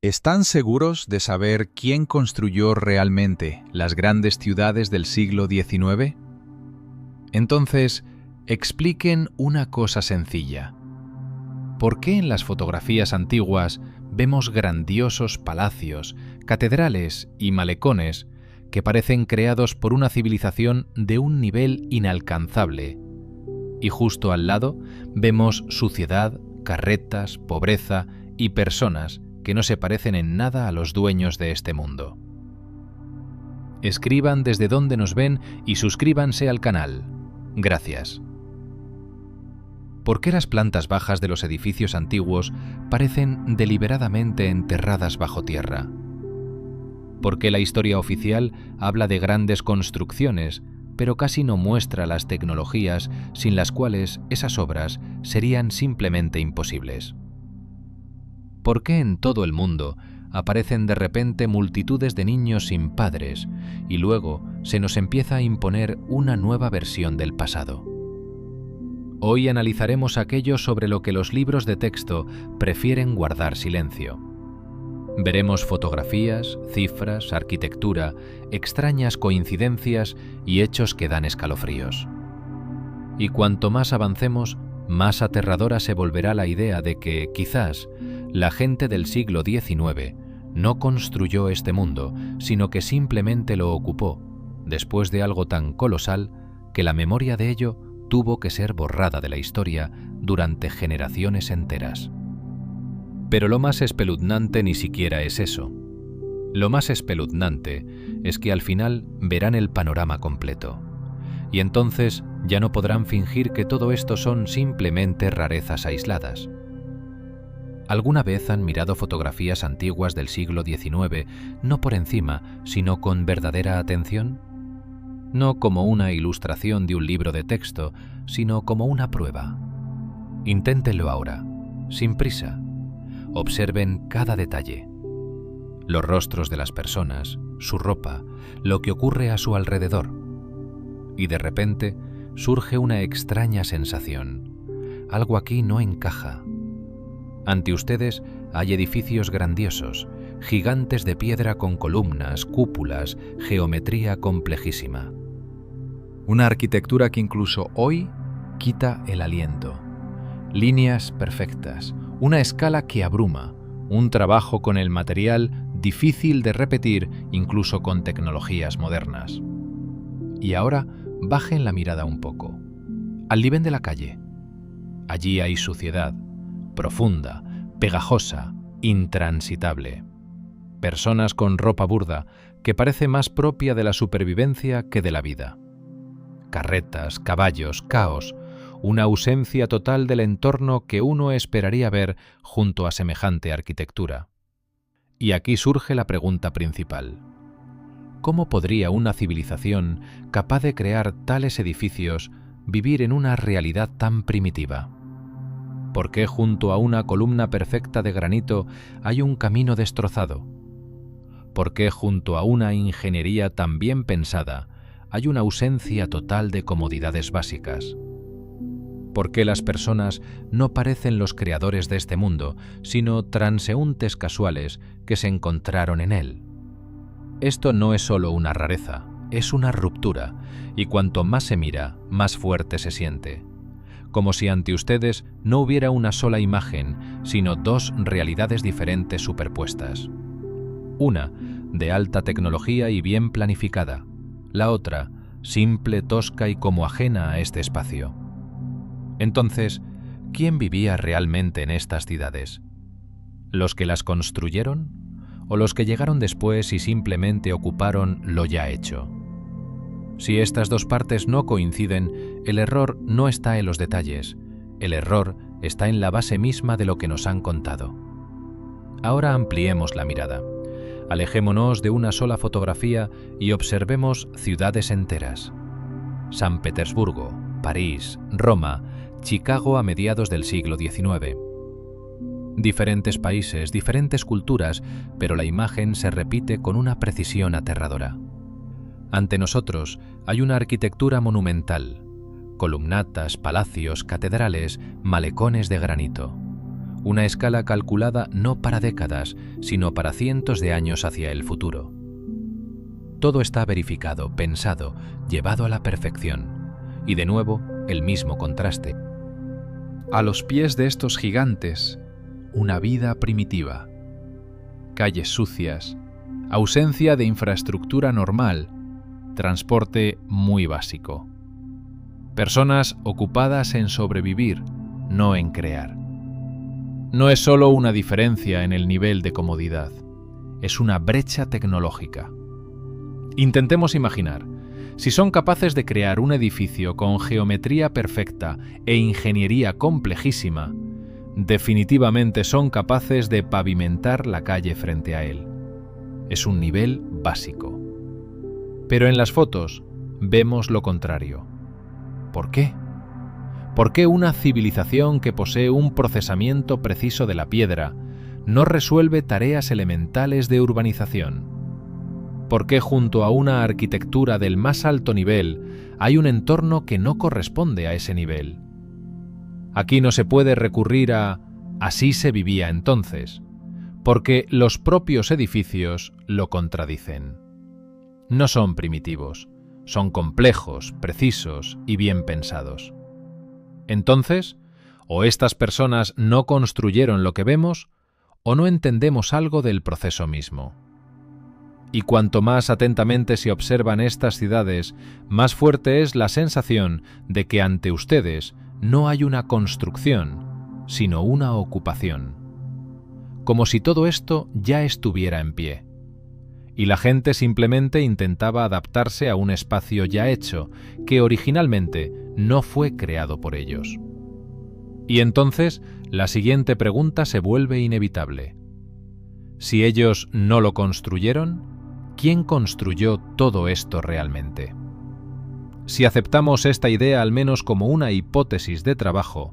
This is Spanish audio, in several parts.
¿Están seguros de saber quién construyó realmente las grandes ciudades del siglo XIX? Entonces, expliquen una cosa sencilla. ¿Por qué en las fotografías antiguas vemos grandiosos palacios, catedrales y malecones que parecen creados por una civilización de un nivel inalcanzable? Y justo al lado vemos suciedad, carretas, pobreza y personas que no se parecen en nada a los dueños de este mundo. Escriban desde donde nos ven y suscríbanse al canal. Gracias. ¿Por qué las plantas bajas de los edificios antiguos parecen deliberadamente enterradas bajo tierra? ¿Por qué la historia oficial habla de grandes construcciones, pero casi no muestra las tecnologías sin las cuales esas obras serían simplemente imposibles? ¿Por qué en todo el mundo aparecen de repente multitudes de niños sin padres y luego se nos empieza a imponer una nueva versión del pasado? Hoy analizaremos aquello sobre lo que los libros de texto prefieren guardar silencio. Veremos fotografías, cifras, arquitectura, extrañas coincidencias y hechos que dan escalofríos. Y cuanto más avancemos, más aterradora se volverá la idea de que, quizás, la gente del siglo XIX no construyó este mundo, sino que simplemente lo ocupó, después de algo tan colosal que la memoria de ello tuvo que ser borrada de la historia durante generaciones enteras. Pero lo más espeluznante ni siquiera es eso. Lo más espeluznante es que al final verán el panorama completo. Y entonces ya no podrán fingir que todo esto son simplemente rarezas aisladas. ¿Alguna vez han mirado fotografías antiguas del siglo XIX, no por encima, sino con verdadera atención? No como una ilustración de un libro de texto, sino como una prueba. Inténtenlo ahora, sin prisa. Observen cada detalle. Los rostros de las personas, su ropa, lo que ocurre a su alrededor. Y de repente surge una extraña sensación. Algo aquí no encaja. Ante ustedes hay edificios grandiosos, gigantes de piedra con columnas, cúpulas, geometría complejísima. Una arquitectura que incluso hoy quita el aliento. Líneas perfectas, una escala que abruma, un trabajo con el material difícil de repetir incluso con tecnologías modernas. Y ahora bajen la mirada un poco, al nivel de la calle. Allí hay suciedad, profunda, pegajosa, intransitable. Personas con ropa burda que parece más propia de la supervivencia que de la vida. Carretas, caballos, caos, una ausencia total del entorno que uno esperaría ver junto a semejante arquitectura. Y aquí surge la pregunta principal. ¿Cómo podría una civilización capaz de crear tales edificios vivir en una realidad tan primitiva? ¿Por qué junto a una columna perfecta de granito hay un camino destrozado? ¿Por qué junto a una ingeniería tan bien pensada hay una ausencia total de comodidades básicas? ¿Por qué las personas no parecen los creadores de este mundo, sino transeúntes casuales que se encontraron en él? Esto no es solo una rareza, es una ruptura, y cuanto más se mira, más fuerte se siente. Como si ante ustedes no hubiera una sola imagen, sino dos realidades diferentes superpuestas. Una, de alta tecnología y bien planificada. La otra, simple, tosca y como ajena a este espacio. Entonces, ¿quién vivía realmente en estas ciudades? ¿Los que las construyeron? ¿O los que llegaron después y simplemente ocuparon lo ya hecho? Si estas dos partes no coinciden, el error no está en los detalles, el error está en la base misma de lo que nos han contado. Ahora ampliemos la mirada. Alejémonos de una sola fotografía y observemos ciudades enteras. San Petersburgo, París, Roma, Chicago a mediados del siglo XIX. Diferentes países, diferentes culturas, pero la imagen se repite con una precisión aterradora. Ante nosotros hay una arquitectura monumental, columnatas, palacios, catedrales, malecones de granito. una escala calculada no para décadas, sino para cientos de años hacia el futuro. Todo está verificado, pensado, llevado a la perfección. Y de nuevo, el mismo contraste. A los pies de estos gigantes, una vida primitiva. Calles sucias, ausencia de infraestructura normal, transporte muy básico. Personas ocupadas en sobrevivir, no en crear. No es solo una diferencia en el nivel de comodidad, es una brecha tecnológica. Intentemos imaginar, si son capaces de crear un edificio con geometría perfecta e ingeniería complejísima, definitivamente son capaces de pavimentar la calle frente a él. Es un nivel básico. Pero en las fotos vemos lo contrario. ¿Por qué? ¿Por qué una civilización que posee un procesamiento preciso de la piedra no resuelve tareas elementales de urbanización? ¿Por qué junto a una arquitectura del más alto nivel hay un entorno que no corresponde a ese nivel? Aquí no se puede recurrir a «así se vivía entonces», porque los propios edificios lo contradicen. No son primitivos, son complejos, precisos y bien pensados. Entonces, o estas personas no construyeron lo que vemos, o no entendemos algo del proceso mismo. Y cuanto más atentamente se observan estas ciudades, más fuerte es la sensación de que ante ustedes no hay una construcción, sino una ocupación. Como si todo esto ya estuviera en pie. Y la gente simplemente intentaba adaptarse a un espacio ya hecho, que originalmente no fue creado por ellos. Y entonces, la siguiente pregunta se vuelve inevitable. Si ellos no lo construyeron, ¿quién construyó todo esto realmente? Si aceptamos esta idea al menos como una hipótesis de trabajo,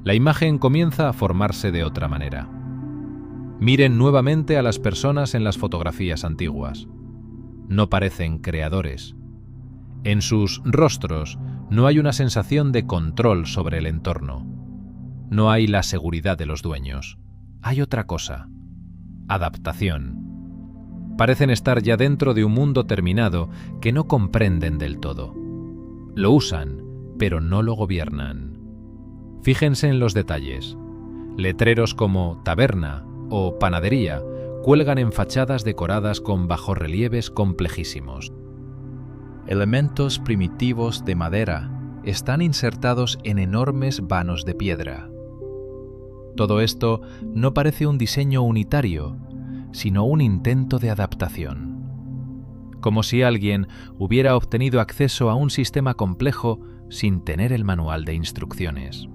la imagen comienza a formarse de otra manera. Miren nuevamente a las personas en las fotografías antiguas. No parecen creadores. En sus rostros no hay una sensación de control sobre el entorno. No hay la seguridad de los dueños. Hay otra cosa: adaptación. Parecen estar ya dentro de un mundo terminado que no comprenden del todo. Lo usan, pero no lo gobiernan. Fíjense en los detalles. Letreros como taberna o panadería cuelgan en fachadas decoradas con bajorrelieves complejísimos. Elementos primitivos de madera están insertados en enormes vanos de piedra. Todo esto no parece un diseño unitario, sino un intento de adaptación. Como si alguien hubiera obtenido acceso a un sistema complejo sin tener el manual de instrucciones.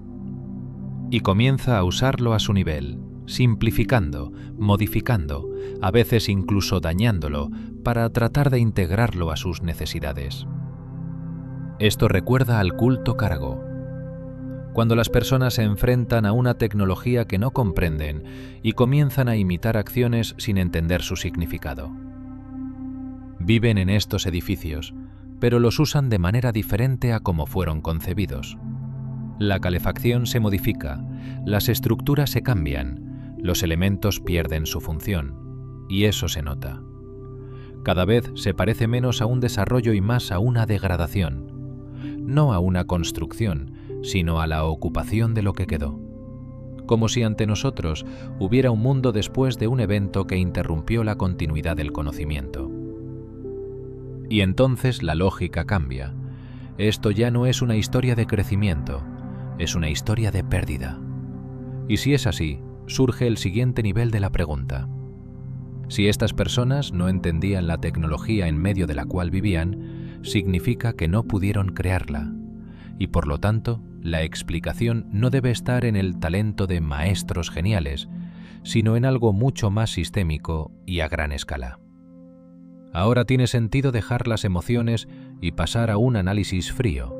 Y comienza a usarlo a su nivel, simplificando, modificando, a veces incluso dañándolo, para tratar de integrarlo a sus necesidades. Esto recuerda al culto Carago. Cuando las personas se enfrentan a una tecnología que no comprenden y comienzan a imitar acciones sin entender su significado. Viven en estos edificios, pero los usan de manera diferente a como fueron concebidos. La calefacción se modifica, las estructuras se cambian, los elementos pierden su función, y eso se nota. Cada vez se parece menos a un desarrollo y más a una degradación, no a una construcción, sino a la ocupación de lo que quedó. Como si ante nosotros hubiera un mundo después de un evento que interrumpió la continuidad del conocimiento. Y entonces la lógica cambia. Esto ya no es una historia de crecimiento, es una historia de pérdida. Y si es así, surge el siguiente nivel de la pregunta. Si estas personas no entendían la tecnología en medio de la cual vivían, significa que no pudieron crearla. Y por lo tanto, la explicación no debe estar en el talento de maestros geniales, sino en algo mucho más sistémico y a gran escala. Ahora tiene sentido dejar las emociones y pasar a un análisis frío,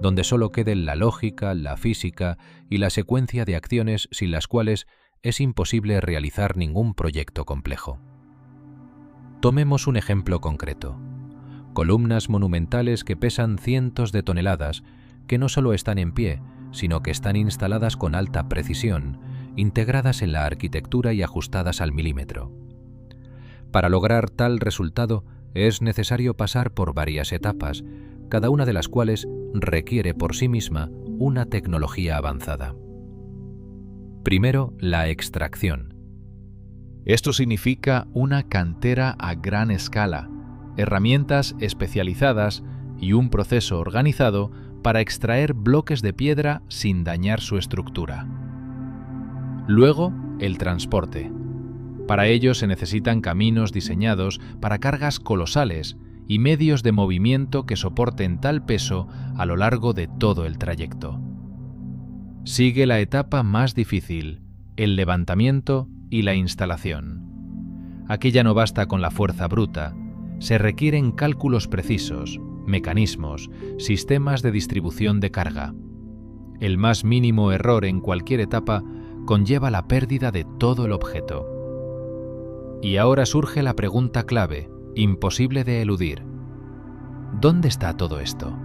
donde solo queden la lógica, la física y la secuencia de acciones sin las cuales es imposible realizar ningún proyecto complejo. Tomemos un ejemplo concreto. Columnas monumentales que pesan cientos de toneladas, que no solo están en pie, sino que están instaladas con alta precisión integradas en la arquitectura y ajustadas al milímetro. Para lograr tal resultado es necesario pasar por varias etapas, cada una de las cuales requiere por sí misma una tecnología avanzada. Primero, la extracción. Esto significa una cantera a gran escala, herramientas especializadas y un proceso organizado para extraer bloques de piedra sin dañar su estructura. Luego, el transporte. Para ello se necesitan caminos diseñados para cargas colosales y medios de movimiento que soporten tal peso a lo largo de todo el trayecto. Sigue la etapa más difícil, el levantamiento y la instalación. Aquí ya no basta con la fuerza bruta, se requieren cálculos precisos, mecanismos, sistemas de distribución de carga. El más mínimo error en cualquier etapa conlleva la pérdida de todo el objeto. Y ahora surge la pregunta clave, imposible de eludir. ¿Dónde está todo esto?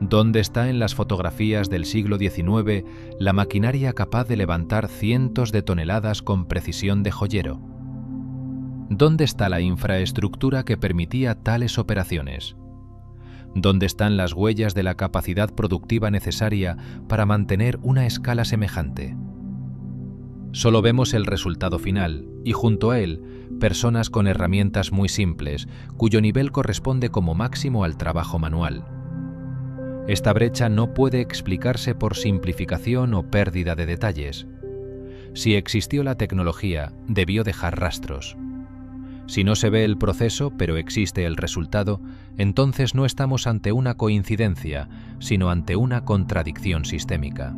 ¿Dónde está en las fotografías del siglo XIX la maquinaria capaz de levantar cientos de toneladas con precisión de joyero? ¿Dónde está la infraestructura que permitía tales operaciones? ¿Dónde están las huellas de la capacidad productiva necesaria para mantener una escala semejante? Solo vemos el resultado final, y junto a él, personas con herramientas muy simples, cuyo nivel corresponde como máximo al trabajo manual. Esta brecha no puede explicarse por simplificación o pérdida de detalles. Si existió la tecnología, debió dejar rastros. Si no se ve el proceso, pero existe el resultado, entonces no estamos ante una coincidencia, sino ante una contradicción sistémica.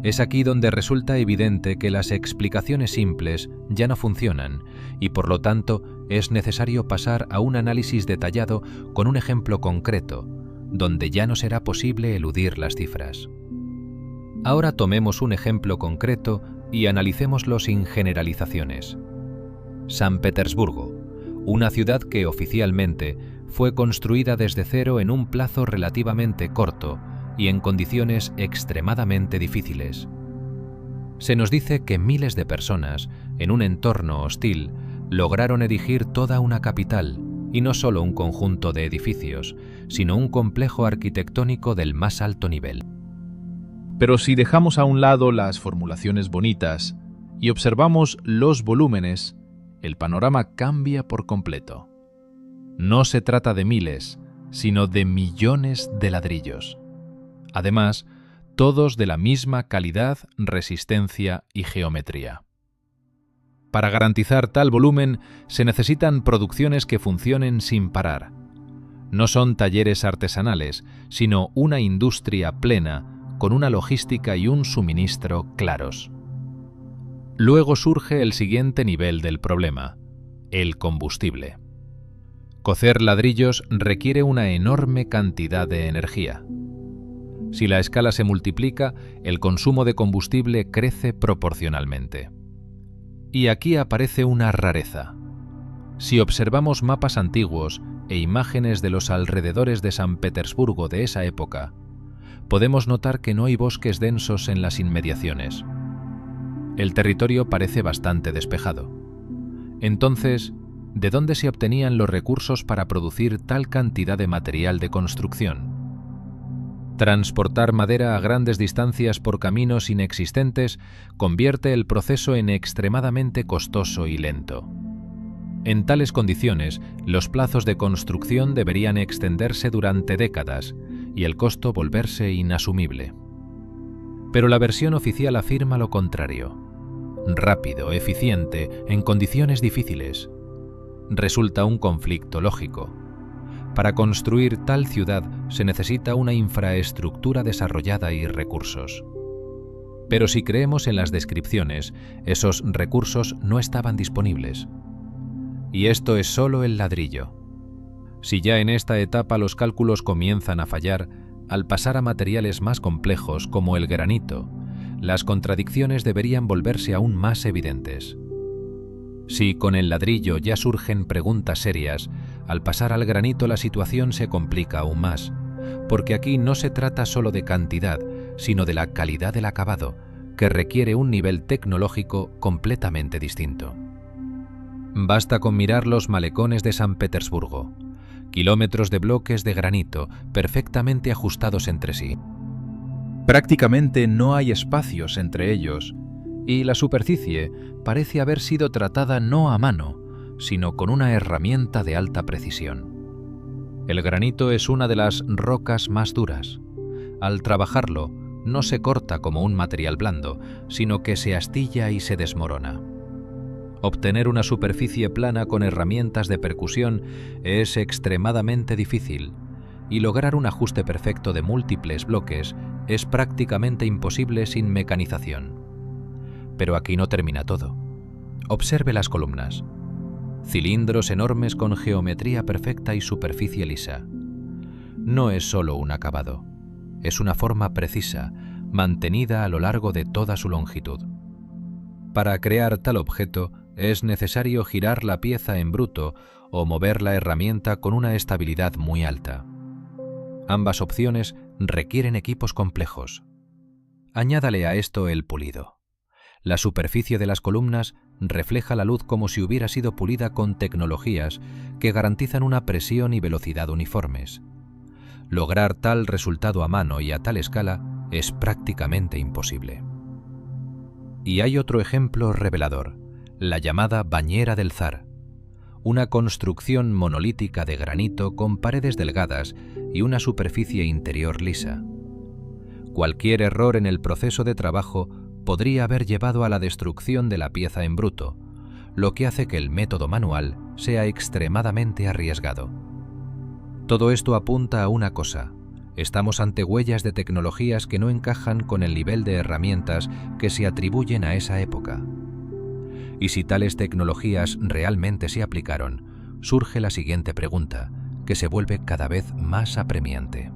Es aquí donde resulta evidente que las explicaciones simples ya no funcionan y por lo tanto es necesario pasar a un análisis detallado con un ejemplo concreto, donde ya no será posible eludir las cifras. Ahora tomemos un ejemplo concreto y analicémoslo sin generalizaciones. San Petersburgo, una ciudad que oficialmente fue construida desde cero en un plazo relativamente corto y en condiciones extremadamente difíciles. Se nos dice que miles de personas, en un entorno hostil, lograron erigir toda una capital, y no solo un conjunto de edificios, sino un complejo arquitectónico del más alto nivel. Pero si dejamos a un lado las formulaciones bonitas y observamos los volúmenes, el panorama cambia por completo. No se trata de miles, sino de millones de ladrillos. Además, todos de la misma calidad, resistencia y geometría. Para garantizar tal volumen se necesitan producciones que funcionen sin parar. No son talleres artesanales, sino una industria plena, con una logística y un suministro claros. Luego surge el siguiente nivel del problema, el combustible. Cocer ladrillos requiere una enorme cantidad de energía. Si la escala se multiplica, el consumo de combustible crece proporcionalmente. Y aquí aparece una rareza. Si observamos mapas antiguos e imágenes de los alrededores de San Petersburgo de esa época, podemos notar que no hay bosques densos en las inmediaciones. El territorio parece bastante despejado. Entonces, ¿de dónde se obtenían los recursos para producir tal cantidad de material de construcción? Transportar madera a grandes distancias por caminos inexistentes convierte el proceso en extremadamente costoso y lento. En tales condiciones, los plazos de construcción deberían extenderse durante décadas y el costo volverse inasumible. Pero la versión oficial afirma lo contrario. Rápido, eficiente, en condiciones difíciles. Resulta un conflicto lógico. Para construir tal ciudad se necesita una infraestructura desarrollada y recursos. Pero si creemos en las descripciones, esos recursos no estaban disponibles. Y esto es solo el ladrillo. Si ya en esta etapa los cálculos comienzan a fallar, al pasar a materiales más complejos como el granito, las contradicciones deberían volverse aún más evidentes. Si con el ladrillo ya surgen preguntas serias, al pasar al granito la situación se complica aún más, porque aquí no se trata solo de cantidad, sino de la calidad del acabado, que requiere un nivel tecnológico completamente distinto. Basta con mirar los malecones de San Petersburgo, kilómetros de bloques de granito perfectamente ajustados entre sí. Prácticamente no hay espacios entre ellos, y la superficie parece haber sido tratada no a mano, sino con una herramienta de alta precisión. El granito es una de las rocas más duras. Al trabajarlo, no se corta como un material blando, sino que se astilla y se desmorona. Obtener una superficie plana con herramientas de percusión es extremadamente difícil, y lograr un ajuste perfecto de múltiples bloques es prácticamente imposible sin mecanización. Pero aquí no termina todo. Observe las columnas. Cilindros enormes con geometría perfecta y superficie lisa. No es solo un acabado, es una forma precisa, mantenida a lo largo de toda su longitud. Para crear tal objeto es necesario girar la pieza en bruto o mover la herramienta con una estabilidad muy alta. Ambas opciones requieren equipos complejos. Añádale a esto el pulido. La superficie de las columnas refleja la luz como si hubiera sido pulida con tecnologías que garantizan una presión y velocidad uniformes. Lograr tal resultado a mano y a tal escala es prácticamente imposible. Y hay otro ejemplo revelador, la llamada Bañera del Zar, una construcción monolítica de granito con paredes delgadas y una superficie interior lisa. Cualquier error en el proceso de trabajo podría haber llevado a la destrucción de la pieza en bruto, lo que hace que el método manual sea extremadamente arriesgado. Todo esto apunta a una cosa: estamos ante huellas de tecnologías que no encajan con el nivel de herramientas que se atribuyen a esa época. Y si tales tecnologías realmente se aplicaron, surge la siguiente pregunta, que se vuelve cada vez más apremiante.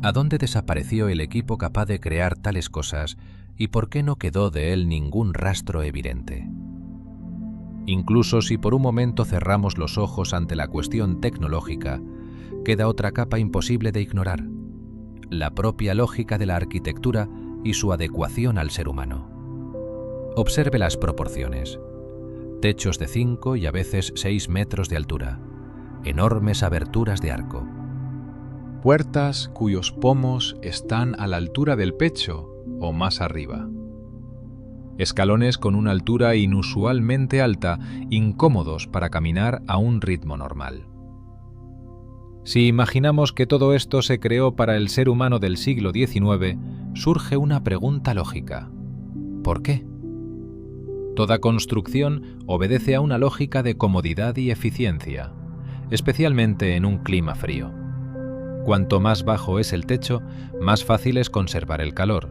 ¿A dónde desapareció el equipo capaz de crear tales cosas y por qué no quedó de él ningún rastro evidente? Incluso si por un momento cerramos los ojos ante la cuestión tecnológica, queda otra capa imposible de ignorar: la propia lógica de la arquitectura y su adecuación al ser humano. Observe las proporciones. Techos de 5 y a veces 6 metros de altura, enormes aberturas de arco. Puertas cuyos pomos están a la altura del pecho o más arriba. Escalones con una altura inusualmente alta, incómodos para caminar a un ritmo normal. Si imaginamos que todo esto se creó para el ser humano del siglo XIX, surge una pregunta lógica: ¿por qué? Toda construcción obedece a una lógica de comodidad y eficiencia, especialmente en un clima frío. Cuanto más bajo es el techo, más fácil es conservar el calor.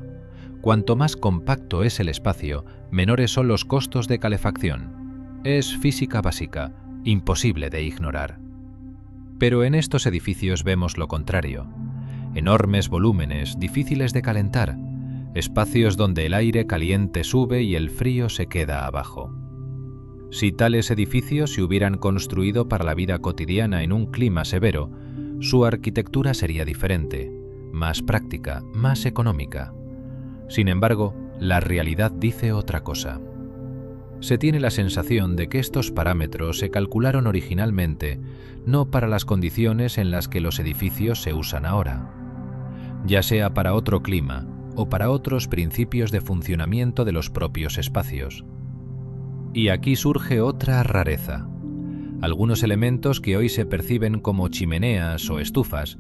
Cuanto más compacto es el espacio, menores son los costos de calefacción. Es física básica, imposible de ignorar. Pero en estos edificios vemos lo contrario: enormes volúmenes, difíciles de calentar, espacios donde el aire caliente sube y el frío se queda abajo. Si tales edificios se hubieran construido para la vida cotidiana en un clima severo, su arquitectura sería diferente, más práctica, más económica. Sin embargo, la realidad dice otra cosa. Se tiene la sensación de que estos parámetros se calcularon originalmente no para las condiciones en las que los edificios se usan ahora, ya sea para otro clima o para otros principios de funcionamiento de los propios espacios. Y aquí surge otra rareza. Algunos elementos que hoy se perciben como chimeneas o estufas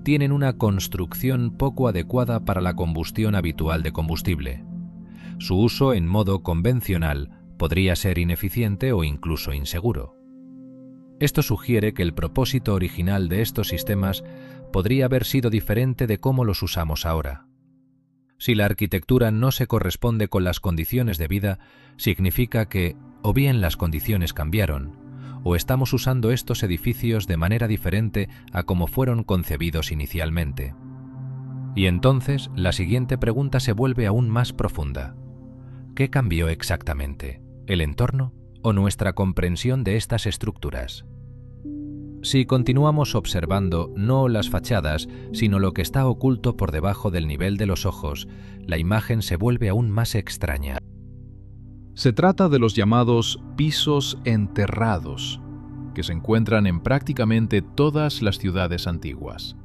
tienen una construcción poco adecuada para la combustión habitual de combustible. Su uso en modo convencional podría ser ineficiente o incluso inseguro. Esto sugiere que el propósito original de estos sistemas podría haber sido diferente de cómo los usamos ahora. Si la arquitectura no se corresponde con las condiciones de vida, significa que o bien las condiciones cambiaron, o estamos usando estos edificios de manera diferente a como fueron concebidos inicialmente. Y entonces la siguiente pregunta se vuelve aún más profunda. ¿Qué cambió exactamente? ¿El entorno o nuestra comprensión de estas estructuras? Si continuamos observando no las fachadas, sino lo que está oculto por debajo del nivel de los ojos, la imagen se vuelve aún más extraña. Se trata de los llamados pisos enterrados, que se encuentran en prácticamente todas las ciudades antiguas.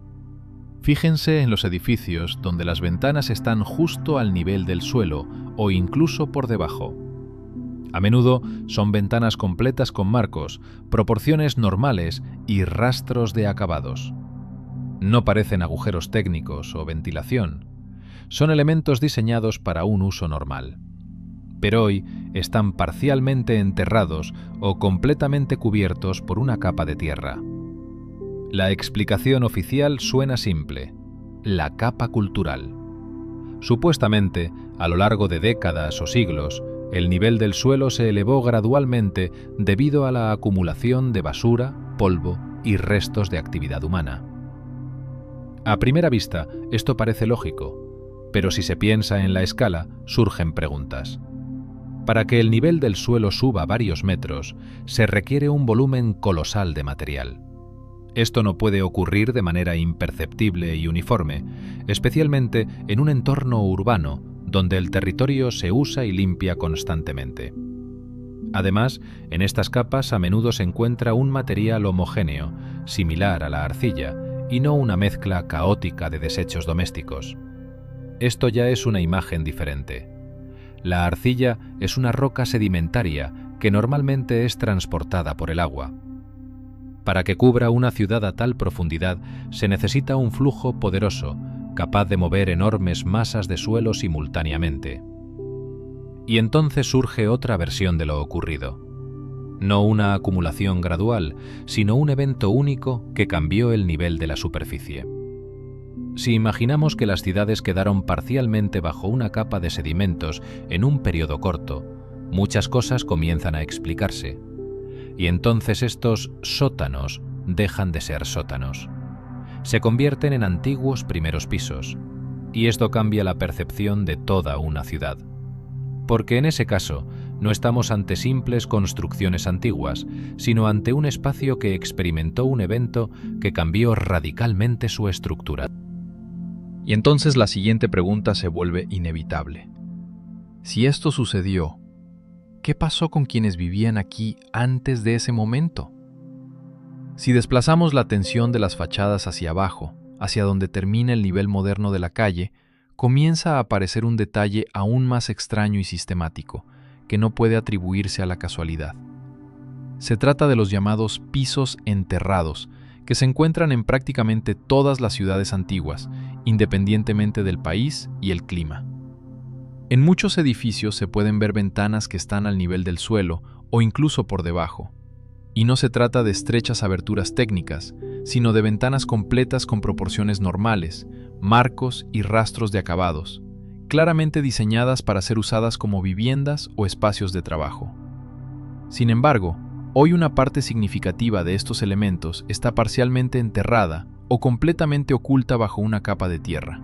Fíjense en los edificios donde las ventanas están justo al nivel del suelo o incluso por debajo. A menudo son ventanas completas con marcos, proporciones normales y rastros de acabados. No parecen agujeros técnicos o ventilación. Son elementos diseñados para un uso normal. Pero hoy están parcialmente enterrados o completamente cubiertos por una capa de tierra. La explicación oficial suena simple: la capa cultural. Supuestamente, a lo largo de décadas o siglos, el nivel del suelo se elevó gradualmente debido a la acumulación de basura, polvo y restos de actividad humana. A primera vista, esto parece lógico, pero si se piensa en la escala, surgen preguntas. Para que el nivel del suelo suba varios metros, se requiere un volumen colosal de material. Esto no puede ocurrir de manera imperceptible y uniforme, especialmente en un entorno urbano donde el territorio se usa y limpia constantemente. Además, en estas capas a menudo se encuentra un material homogéneo, similar a la arcilla, y no una mezcla caótica de desechos domésticos. Esto ya es una imagen diferente. La arcilla es una roca sedimentaria que normalmente es transportada por el agua. Para que cubra una ciudad a tal profundidad se necesita un flujo poderoso, capaz de mover enormes masas de suelo simultáneamente. Y entonces surge otra versión de lo ocurrido. No una acumulación gradual, sino un evento único que cambió el nivel de la superficie. Si imaginamos que las ciudades quedaron parcialmente bajo una capa de sedimentos en un periodo corto, muchas cosas comienzan a explicarse. Y entonces estos sótanos dejan de ser sótanos. Se convierten en antiguos primeros pisos, y esto cambia la percepción de toda una ciudad. Porque en ese caso, no estamos ante simples construcciones antiguas, sino ante un espacio que experimentó un evento que cambió radicalmente su estructura. Y entonces la siguiente pregunta se vuelve inevitable. Si esto sucedió, ¿qué pasó con quienes vivían aquí antes de ese momento? Si desplazamos la atención de las fachadas hacia abajo, hacia donde termina el nivel moderno de la calle, comienza a aparecer un detalle aún más extraño y sistemático, que no puede atribuirse a la casualidad. Se trata de los llamados pisos enterrados, que se encuentran en prácticamente todas las ciudades antiguas, independientemente del país y el clima. En muchos edificios se pueden ver ventanas que están al nivel del suelo o incluso por debajo. Y no se trata de estrechas aberturas técnicas, sino de ventanas completas con proporciones normales, marcos y rastros de acabados, claramente diseñadas para ser usadas como viviendas o espacios de trabajo. Sin embargo, hoy una parte significativa de estos elementos está parcialmente enterrada o completamente oculta bajo una capa de tierra.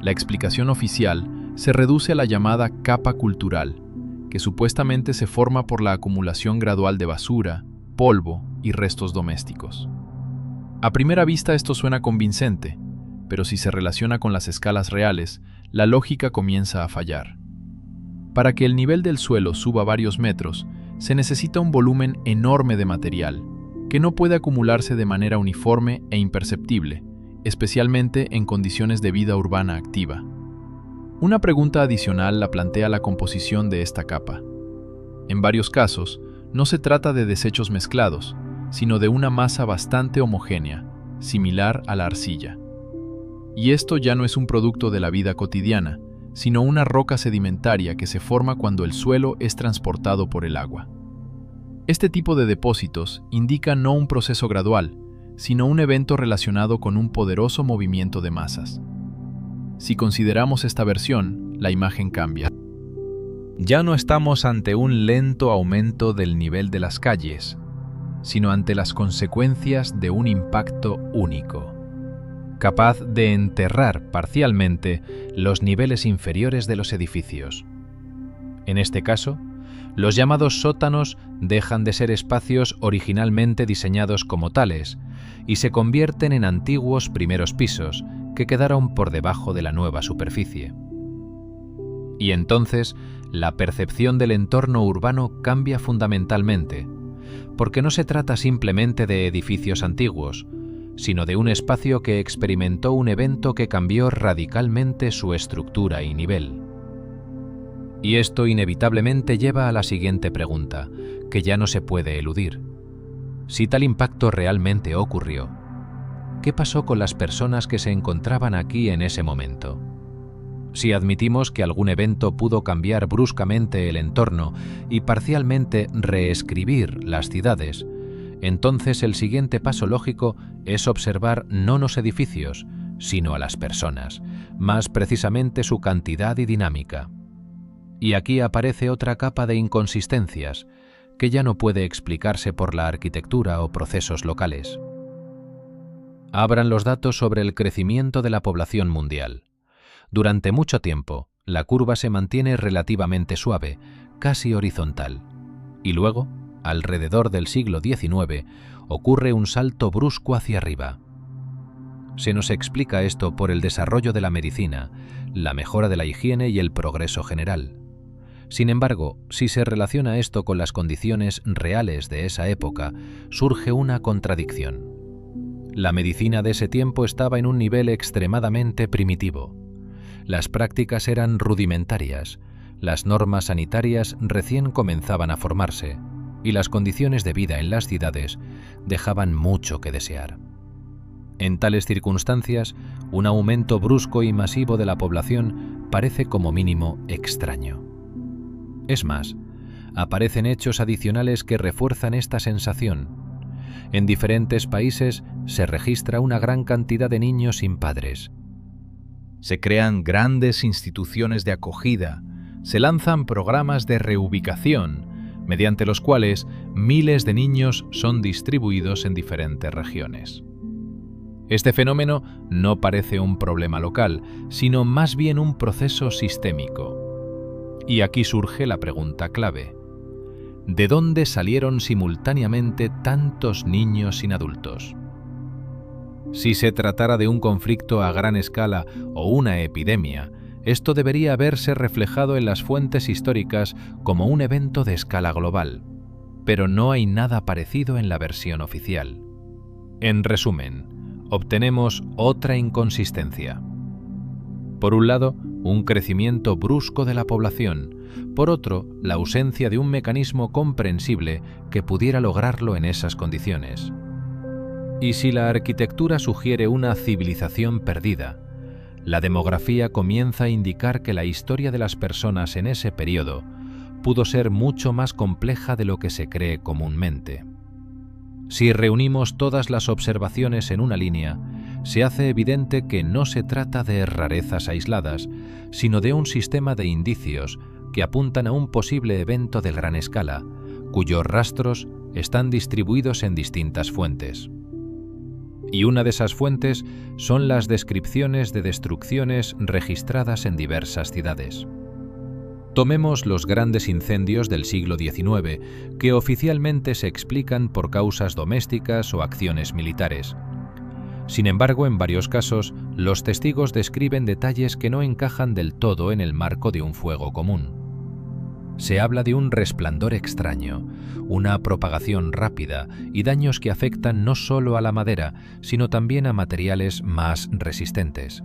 La explicación oficial se reduce a la llamada capa cultural, que supuestamente se forma por la acumulación gradual de basura, polvo y restos domésticos. A primera vista esto suena convincente, pero si se relaciona con las escalas reales, la lógica comienza a fallar. Para que el nivel del suelo suba varios metros, se necesita un volumen enorme de material, que no puede acumularse de manera uniforme e imperceptible, especialmente en condiciones de vida urbana activa. Una pregunta adicional la plantea la composición de esta capa. En varios casos, no se trata de desechos mezclados, sino de una masa bastante homogénea, similar a la arcilla. Y esto ya no es un producto de la vida cotidiana, sino una roca sedimentaria que se forma cuando el suelo es transportado por el agua. Este tipo de depósitos indica no un proceso gradual, sino un evento relacionado con un poderoso movimiento de masas. Si consideramos esta versión, la imagen cambia. Ya no estamos ante un lento aumento del nivel de las calles, sino ante las consecuencias de un impacto único, capaz de enterrar parcialmente los niveles inferiores de los edificios. En este caso, Los llamados sótanos dejan de ser espacios originalmente diseñados como tales y se convierten en antiguos primeros pisos que quedaron por debajo de la nueva superficie. Y entonces, la percepción del entorno urbano cambia fundamentalmente, porque no se trata simplemente de edificios antiguos, sino de un espacio que experimentó un evento que cambió radicalmente su estructura y nivel. Y esto inevitablemente lleva a la siguiente pregunta, que ya no se puede eludir. Si tal impacto realmente ocurrió, ¿qué pasó con las personas que se encontraban aquí en ese momento? Si admitimos que algún evento pudo cambiar bruscamente el entorno y parcialmente reescribir las ciudades, entonces el siguiente paso lógico es observar no los edificios, sino a las personas, más precisamente su cantidad y dinámica. Y aquí aparece otra capa de inconsistencias, que ya no puede explicarse por la arquitectura o procesos locales. Abran los datos sobre el crecimiento de la población mundial. Durante mucho tiempo, la curva se mantiene relativamente suave, casi horizontal, y luego, alrededor del siglo XIX, ocurre un salto brusco hacia arriba. Se nos explica esto por el desarrollo de la medicina, la mejora de la higiene y el progreso general. Sin embargo, si se relaciona esto con las condiciones reales de esa época, surge una contradicción. La medicina de ese tiempo estaba en un nivel extremadamente primitivo. Las prácticas eran rudimentarias, las normas sanitarias recién comenzaban a formarse, y las condiciones de vida en las ciudades dejaban mucho que desear. En tales circunstancias, un aumento brusco y masivo de la población parece como mínimo extraño. Es más, aparecen hechos adicionales que refuerzan esta sensación. En diferentes países se registra una gran cantidad de niños sin padres. Se crean grandes instituciones de acogida, se lanzan programas de reubicación, mediante los cuales miles de niños son distribuidos en diferentes regiones. Este fenómeno no parece un problema local, sino más bien un proceso sistémico. Y aquí surge la pregunta clave. ¿De dónde salieron simultáneamente tantos niños sin adultos? Si se tratara de un conflicto a gran escala o una epidemia, esto debería verse reflejado en las fuentes históricas como un evento de escala global, pero no hay nada parecido en la versión oficial. En resumen, obtenemos otra inconsistencia. Por un lado, un crecimiento brusco de la población, por otro, la ausencia de un mecanismo comprensible que pudiera lograrlo en esas condiciones. Y si la arquitectura sugiere una civilización perdida, la demografía comienza a indicar que la historia de las personas en ese periodo pudo ser mucho más compleja de lo que se cree comúnmente. Si reunimos todas las observaciones en una línea, se hace evidente que no se trata de rarezas aisladas, sino de un sistema de indicios que apuntan a un posible evento de gran escala, cuyos rastros están distribuidos en distintas fuentes. Y una de esas fuentes son las descripciones de destrucciones registradas en diversas ciudades. Tomemos los grandes incendios del siglo XIX, que oficialmente se explican por causas domésticas o acciones militares. Sin embargo, en varios casos, los testigos describen detalles que no encajan del todo en el marco de un fuego común. Se habla de un resplandor extraño, una propagación rápida y daños que afectan no solo a la madera, sino también a materiales más resistentes.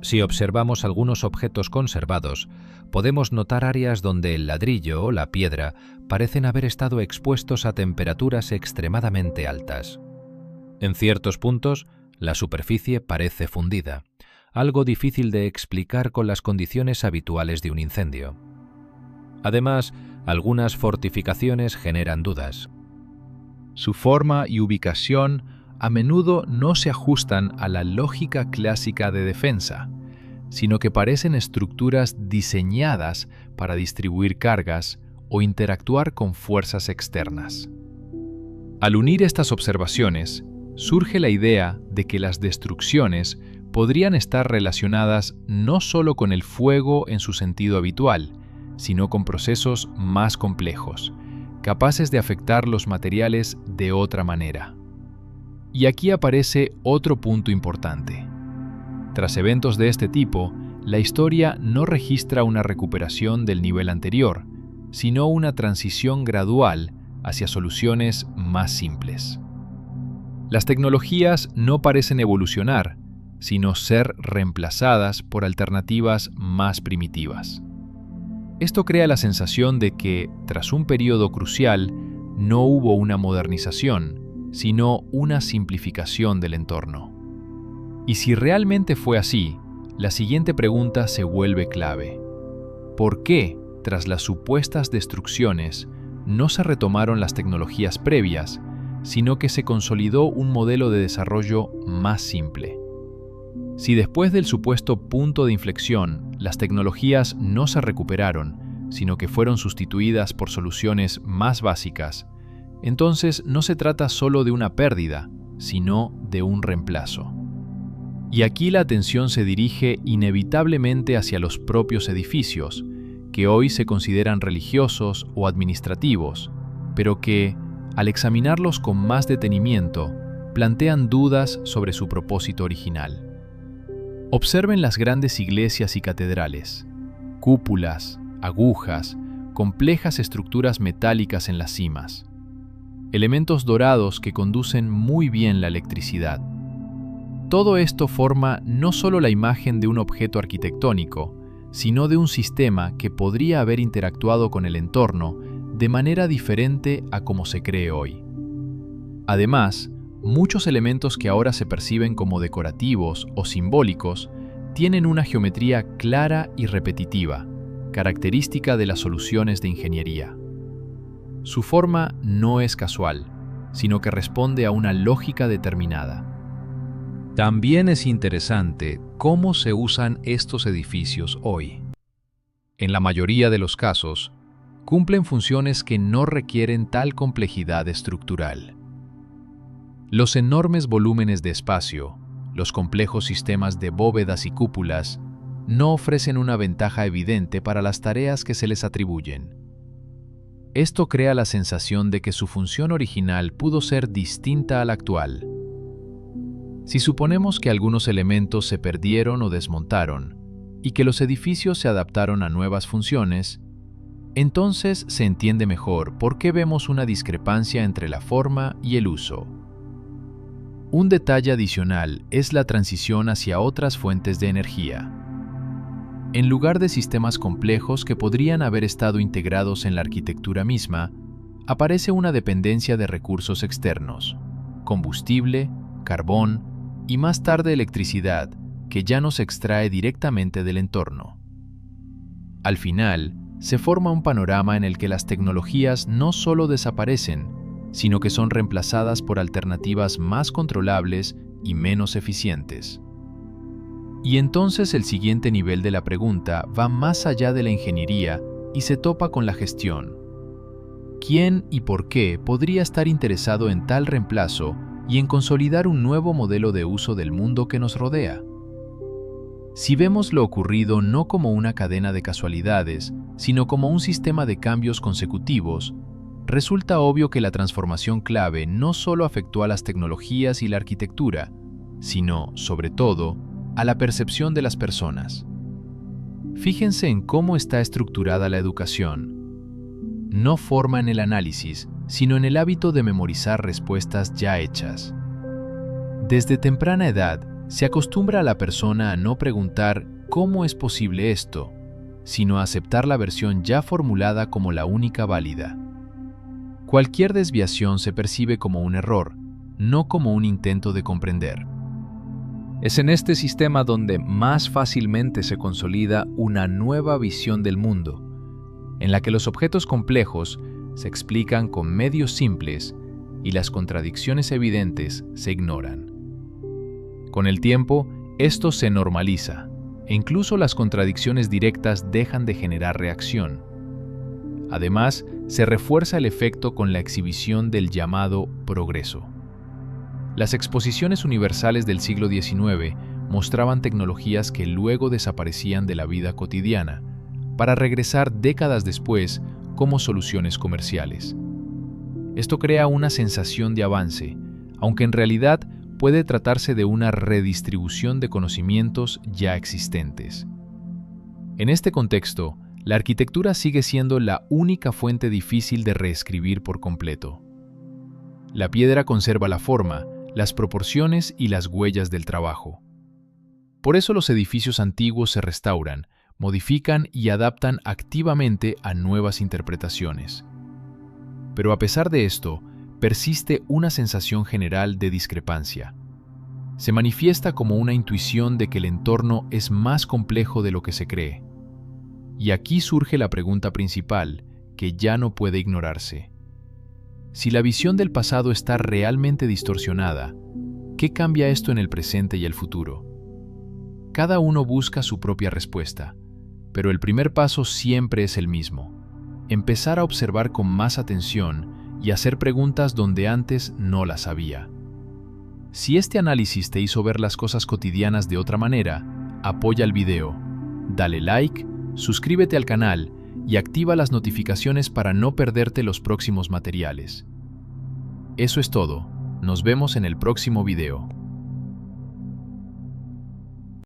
Si observamos algunos objetos conservados, podemos notar áreas donde el ladrillo o la piedra parecen haber estado expuestos a temperaturas extremadamente altas. En ciertos puntos, la superficie parece fundida, algo difícil de explicar con las condiciones habituales de un incendio. Además, algunas fortificaciones generan dudas. Su forma y ubicación a menudo no se ajustan a la lógica clásica de defensa, sino que parecen estructuras diseñadas para distribuir cargas o interactuar con fuerzas externas. Al unir estas observaciones, surge la idea de que las destrucciones podrían estar relacionadas no solo con el fuego en su sentido habitual, sino con procesos más complejos, capaces de afectar los materiales de otra manera. Y aquí aparece otro punto importante. Tras eventos de este tipo, la historia no registra una recuperación del nivel anterior, sino una transición gradual hacia soluciones más simples. Las tecnologías no parecen evolucionar, sino ser reemplazadas por alternativas más primitivas. Esto crea la sensación de que, tras un periodo crucial, no hubo una modernización, sino una simplificación del entorno. Y si realmente fue así, la siguiente pregunta se vuelve clave. ¿Por qué, tras las supuestas destrucciones, no se retomaron las tecnologías previas, sino que se consolidó un modelo de desarrollo más simple? Si después del supuesto punto de inflexión, las tecnologías no se recuperaron, sino que fueron sustituidas por soluciones más básicas, entonces no se trata solo de una pérdida, sino de un reemplazo. Y aquí la atención se dirige inevitablemente hacia los propios edificios, que hoy se consideran religiosos o administrativos, pero que, al examinarlos con más detenimiento, plantean dudas sobre su propósito original. Observen las grandes iglesias y catedrales, cúpulas, agujas, complejas estructuras metálicas en las cimas, elementos dorados que conducen muy bien la electricidad. Todo esto forma no solo la imagen de un objeto arquitectónico, sino de un sistema que podría haber interactuado con el entorno de manera diferente a como se cree hoy. Además, muchos elementos que ahora se perciben como decorativos o simbólicos tienen una geometría clara y repetitiva, característica de las soluciones de ingeniería. Su forma no es casual, sino que responde a una lógica determinada. También es interesante cómo se usan estos edificios hoy. En la mayoría de los casos, cumplen funciones que no requieren tal complejidad estructural. Los enormes volúmenes de espacio, los complejos sistemas de bóvedas y cúpulas, no ofrecen una ventaja evidente para las tareas que se les atribuyen. Esto crea la sensación de que su función original pudo ser distinta a la actual. Si suponemos que algunos elementos se perdieron o desmontaron, y que los edificios se adaptaron a nuevas funciones, entonces se entiende mejor por qué vemos una discrepancia entre la forma y el uso. Un detalle adicional es la transición hacia otras fuentes de energía. En lugar de sistemas complejos que podrían haber estado integrados en la arquitectura misma, aparece una dependencia de recursos externos, combustible, carbón y más tarde electricidad, que ya no se extrae directamente del entorno. Al final, se forma un panorama en el que las tecnologías no solo desaparecen, sino que son reemplazadas por alternativas más controlables y menos eficientes. Y entonces el siguiente nivel de la pregunta va más allá de la ingeniería y se topa con la gestión. ¿Quién y por qué podría estar interesado en tal reemplazo y en consolidar un nuevo modelo de uso del mundo que nos rodea? Si vemos lo ocurrido no como una cadena de casualidades, sino como un sistema de cambios consecutivos, resulta obvio que la transformación clave no solo afectó a las tecnologías y la arquitectura, sino, sobre todo, a la percepción de las personas. Fíjense en cómo está estructurada la educación. No forma en el análisis, sino en el hábito de memorizar respuestas ya hechas. Desde temprana edad, se acostumbra a la persona a no preguntar ¿cómo es posible esto?, sino a aceptar la versión ya formulada como la única válida. Cualquier desviación se percibe como un error, no como un intento de comprender. Es en este sistema donde más fácilmente se consolida una nueva visión del mundo, en la que los objetos complejos se explican con medios simples y las contradicciones evidentes se ignoran. Con el tiempo, esto se normaliza, e incluso las contradicciones directas dejan de generar reacción. Además, se refuerza el efecto con la exhibición del llamado progreso. Las exposiciones universales del siglo XIX mostraban tecnologías que luego desaparecían de la vida cotidiana, para regresar décadas después como soluciones comerciales. Esto crea una sensación de avance, aunque en realidad puede tratarse de una redistribución de conocimientos ya existentes. En este contexto, la arquitectura sigue siendo la única fuente difícil de reescribir por completo. La piedra conserva la forma, las proporciones y las huellas del trabajo. Por eso los edificios antiguos se restauran, modifican y adaptan activamente a nuevas interpretaciones. Pero a pesar de esto, persiste una sensación general de discrepancia. Se manifiesta como una intuición de que el entorno es más complejo de lo que se cree. Y aquí surge la pregunta principal, que ya no puede ignorarse. Si la visión del pasado está realmente distorsionada, ¿qué cambia esto en el presente y el futuro? Cada uno busca su propia respuesta, pero el primer paso siempre es el mismo: empezar a observar con más atención y hacer preguntas donde antes no las había. Si este análisis te hizo ver las cosas cotidianas de otra manera, apoya el video, dale like, suscríbete al canal y activa las notificaciones para no perderte los próximos materiales. Eso es todo. Nos vemos en el próximo video.